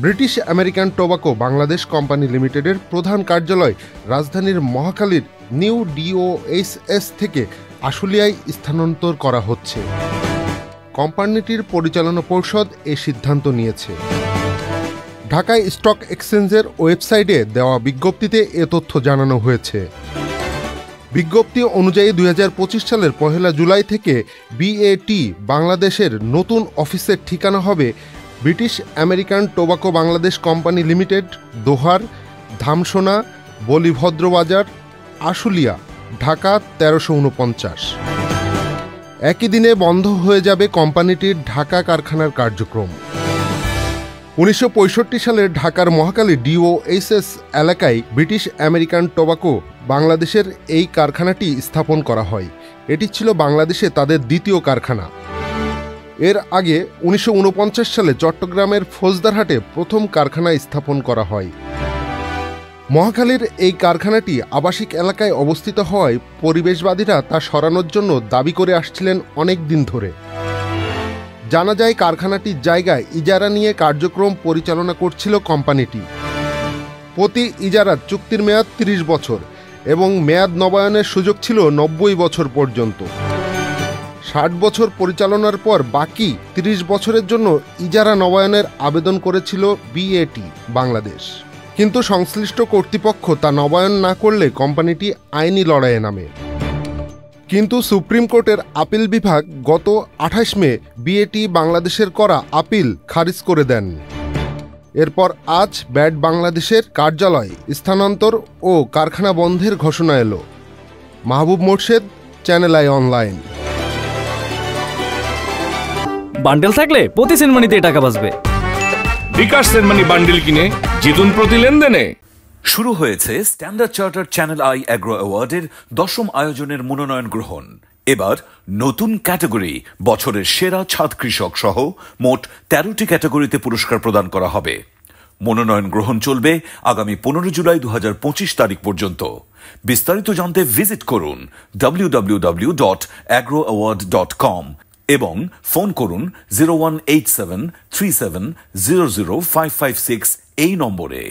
British American Tobacco Bangladesh company লিমিটেডের প্রধান কার্যালয় রাজধানীর মহাখালীর নিউ ডিওএইচএস থেকে আশুলিয়ায় স্থানান্তর করা হচ্ছে। কোম্পানিটির পরিচালনা পরিষদ এ সিদ্ধান্ত নিয়েছে। ঢাকায় স্টক এক্সচেঞ্জের ওয়েবসাইটে দেওয়া বিজ্ঞপ্তিতে এ তথ্য জানানো হয়েছে। বিজ্ঞপ্তি অনুযায়ী ২০২৫ সালের ১ জুলাই থেকে বিএটি বাংলাদেশের নতুন অফিসের ঠিকানা হবে British American Tobacco Bangladesh Company Limited, Dohar, Dhamsona, Bolibhadrabazar, Ashulia, Dhaka ১৩৪৯। একই দিনে বন্ধ হয়ে যাবে কোম্পানিটির ঢাকা কারখানার কার্যক্রম। ১৯৬৫ সালে ঢাকার মহাখালী ডিওএইচএস এলাকায় ব্রিটিশ আমেরিকান টোবাকো বাংলাদেশের এই কারখানাটি স্থাপন করা হয়। এটি ছিল বাংলাদেশে তাদের দ্বিতীয় কারখানা। এর আগে ১৯৪৯ সালে চট্টগ্রামের ফৌজদারহাটে প্রথম কারখানা স্থাপন করা হয়। মহাখালীর এই কারখানাটি আবাসিক এলাকায় অবস্থিত হওয়ায় পরিবেশবাদীরা তা সরানোর জন্য দাবি করে আসছিলেন অনেক দিন ধরে। জানা যায়, কারখানাটির জায়গায় ইজারা নিয়ে কার্যক্রম পরিচালনা করছিল কোম্পানিটি। প্রতি ইজারার চুক্তির মেয়াদ ৩০ বছর এবং মেয়াদ নবায়নের সুযোগ ছিল ৯০ বছর পর্যন্ত। ৬০ বছর পরিচালনার পর বাকি ৩০ বছরের জন্য ইজারা নবায়নের আবেদন করেছিল বিএটি বাংলাদেশ, কিন্তু সংশ্লিষ্ট কর্তৃপক্ষ তা নবায়ন না করলে কোম্পানিটি আইনি লড়াইয়ে নামে। কিন্তু সুপ্রিম কোর্টের আপিল বিভাগ গত ২৮ মে বিএটি বাংলাদেশের করা আপিল খারিজ করে দেন। এরপর আজ ব্যাট বাংলাদেশের কার্যালয় স্থানান্তর ও কারখানা বন্ধের ঘোষণা এলো। Mahbub Morshed, Channel I online. Bundle থাকলে প্রতি সেনমানিতে টাকা বাঁচবে। বিকাশ সেনমানি বান্ডেল কিনে জিতুন প্রতি লেনদেনে। শুরু হয়েছে Standard Charter Channel I Agro অ্যাওয়ার্ডের ১০ম আয়োজনের মনোনয়ন গ্রহণ। এবার নতুন ক্যাটাগরি বছরের সেরা ছাদ কৃষক সহ মোট ১৩টি ক্যাটাগরিতে পুরস্কার প্রদান করা হবে। মনোনয়ন গ্রহণ চলবে আগামী ১৫ জুলাই ২০২৫ তারিখ পর্যন্ত। বিস্তারিত জানতে ভিজিট করুন www.agroaward.com এবং ফোন করুন 018737000556 এই নম্বরে।